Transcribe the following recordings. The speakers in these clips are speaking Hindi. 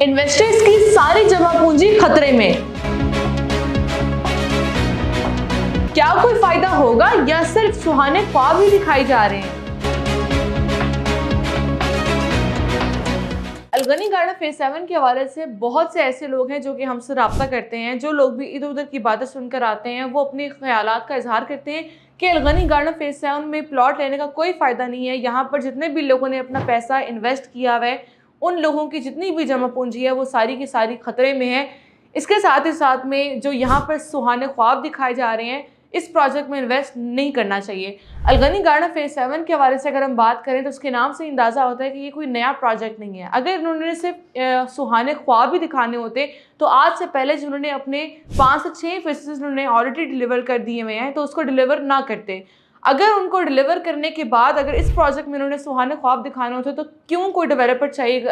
इन्वेस्टर्स की सारी जमा पूंजी खतरे में। क्या कोई फायदा होगा या सिर्फ सुहाने ख्वाब ही दिखाई जा रहे हैं? अलगनी गार्डन फेज 7 के हवाले से बहुत से ऐसे लोग हैं जो कि हमसे रब्ता करते हैं। जो लोग भी इधर उधर की बातें सुनकर आते हैं वो अपने ख्यालात का इजहार करते हैं कि अलगनी गार्डन फेज 7 में प्लॉट लेने का कोई फ़ायदा नहीं है। यहाँ पर जितने भी लोगों ने अपना पैसा इन्वेस्ट किया हुआ है, उन लोगों की जितनी भी जमा पूंजी है वो सारी की सारी खतरे में है। इसके साथ ही साथ में जो यहाँ पर सुहाने ख्वाब दिखाए जा रहे हैं, इस प्रोजेक्ट में इन्वेस्ट नहीं करना चाहिए। अलगनी गार्डन फेज 7 के हवाले से अगर हम बात करें तो उसके नाम से अंदाज़ा होता है कि ये कोई नया प्रोजेक्ट नहीं है। अगर इन्होंने सिर्फ सुहाने ख्वाब ही दिखाने होते तो आज से पहले जिन्होंने अपने 5 से 6 फीसद उन्होंने ऑलरेडी डिलीवर कर दिए हुए हैं तो उसको डिलीवर ना करते। अगर उनको डिलीवर करने के बाद अगर इस प्रोजेक्ट में उन्होंने सुहाने ख्वाब दिखाने होते तो क्यों कोई डेवलपर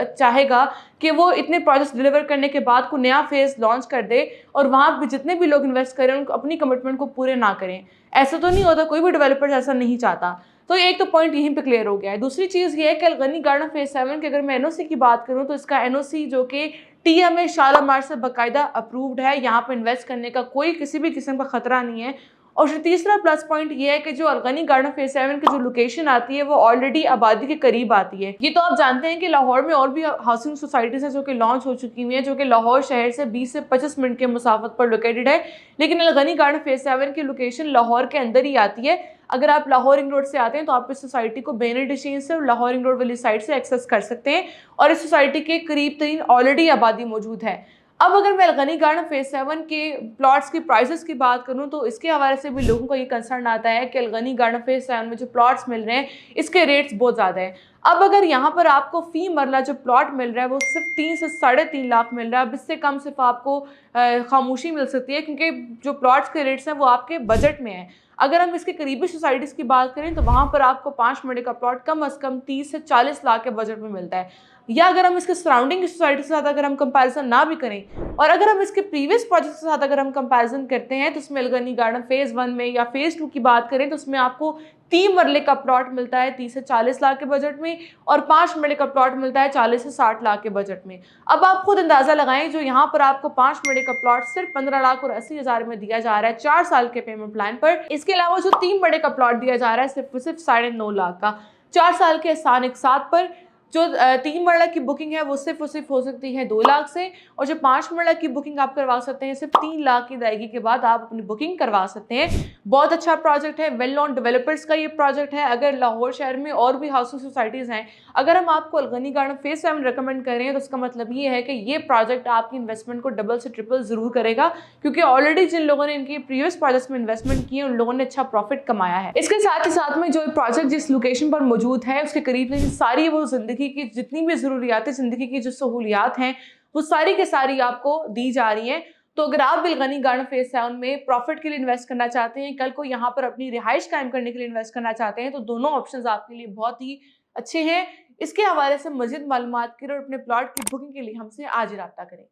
चाहेगा कि वो इतने प्रोजेक्ट्स डिलीवर करने के बाद कोई नया फेज़ लॉन्च कर दे और वहाँ पे जितने भी लोग इन्वेस्ट करें उनको अपनी कमिटमेंट को पूरे ना करें। ऐसा तो नहीं होता, कोई भी डेवलपर ऐसा नहीं चाहता। तो एक तो पॉइंट यहीं पे क्लियर हो गया है। दूसरी चीज़ ये है कि अलगनी गार्डन फेज 7 की अगर मैं एनओसी की बात करूँ तो इसका एनओसी जो कि टीएमए शालामार से बाकायदा अप्रूव्ड है। यहाँ पर इन्वेस्ट करने का कोई किसी भी किस्म का खतरा नहीं है। और फिर तीसरा प्लस पॉइंट ये है कि जो अलगनी गार्डन फेज 7 की जो लोकेशन आती है वो ऑलरेडी आबादी के करीब आती है। ये तो आप जानते हैं कि लाहौर में और भी हाउसिंग सोसाइटीज़ हैं जो कि लॉन्च हो चुकी हुई हैं, जो कि लाहौर शहर से 20 से 25 मिनट के मुसाफत पर लोकेटेड है। लेकिन अलगनी गार्डन फेज 7 की लोकेशन लाहौर के अंदर ही आती है। अगर आप लाहौर रिंग रोड से आते हैं तो आप इस सोसाइटी को बेनडिशीन से और लाहौर रिंग रोड वाली साइड से एक्सेस कर सकते हैं और इस सोसाइटी के करीब तरीन ऑलरेडी आबादी मौजूद है। अब अगर मैं अलगनी गार्डन फेज 7 के प्लॉट्स की प्राइसेस की बात करूं तो इसके हवाले से भी लोगों को ये कंसर्न आता है कि अलगनी गार्डन फेज 7 में जो प्लॉट्स मिल रहे हैं इसके रेट्स बहुत ज़्यादा हैं। अब अगर यहाँ पर आपको फ़ी मरला जो प्लॉट मिल रहा है वो सिर्फ 3 से 3.5 लाख मिल रहा है। अब इससे कम सिर्फ आपको खामोशी मिल सकती है क्योंकि जो प्लॉट्स के रेट्स हैं वो आपके बजट में है। अगर हम इसके करीबी सोसाइटीज़ की बात करें तो वहाँ पर आपको 5 मरले का प्लॉट कम अज़ कम 30 से 40 लाख के बजट में मिलता है। या अगर हम इसके सराउंडिंग की सोसाइटी के साथ अगर हम कंपैरिजन ना भी करें और अगर हम इसके प्रीवियस प्रोजेक्ट के साथ अगर हम कंपैरिजन करते हैं तो उसमें अलगनी गार्डन फेज़ 1 में या फेज़ 2 की बात करें तो उसमें आपको 3 मरले का प्लॉट मिलता है 30 से 40 लाख के बजट में और 5 मरले का प्लॉट मिलता है 40 से 60 लाख के बजट में। अब आप खुद अंदाज़ा लगाएं, जो यहाँ पर आपको 5 मरले का प्लॉट सिर्फ 15 लाख और 80 हज़ार में दिया जा रहा है 4 साल के पेमेंट प्लान पर। इसके अलावा जो 3 मरले का प्लॉट दिया जा रहा है सिर्फ 9.5 लाख का 4 साल के आसान एक साथ पर। जो 3 मरला की बुकिंग है वो सिर्फ हो सकती है 2 लाख से और जो 5 मरला की बुकिंग आप करवा सकते हैं सिर्फ 3 लाख की अदायगी के बाद आप अपनी बुकिंग करवा सकते हैं। बहुत अच्छा प्रोजेक्ट है, वेल नोन डेवलपर्स का ये प्रोजेक्ट है। अगर लाहौर शहर में और भी हाउसिंग सोसाइटीज़ हैं, अगर हम आपको अलगनी गार्डन फेज 7 रिकमेंड कर रहे हैं तो उसका मतलब ये है कि ये प्रोजेक्ट आपकी इन्वेस्टमेंट को डबल से ट्रिपल ज़रूर करेगा क्योंकि ऑलरेडी जिन लोगों ने इनके प्रीवियस प्रोजेक्ट्स में इन्वेस्टमेंट किए उन लोगों ने अच्छा प्रॉफिट कमाया है। इसके साथ ही साथ में जो प्रोजेक्ट जिस लोकेशन पर मौजूद है उसके करीब सारी वो ज़िंदगी की जितनी भी ज़रूरियात ज़िंदगी की जो सहूलियात हैं वो सारी के सारी आपको दी जा रही हैं। तो अगर आप अलगनी गार्डन फेज 7 में प्रॉफिट के लिए इन्वेस्ट करना चाहते हैं, कल को यहाँ पर अपनी रिहाइश कायम करने के लिए इन्वेस्ट करना चाहते हैं तो दोनों ऑप्शंस आपके लिए बहुत ही अच्छे हैं। इसके हवाले से मज़ीद मालूमात के लिए और अपने प्लॉट की बुकिंग के लिए हमसे आज ही राब्ता करें।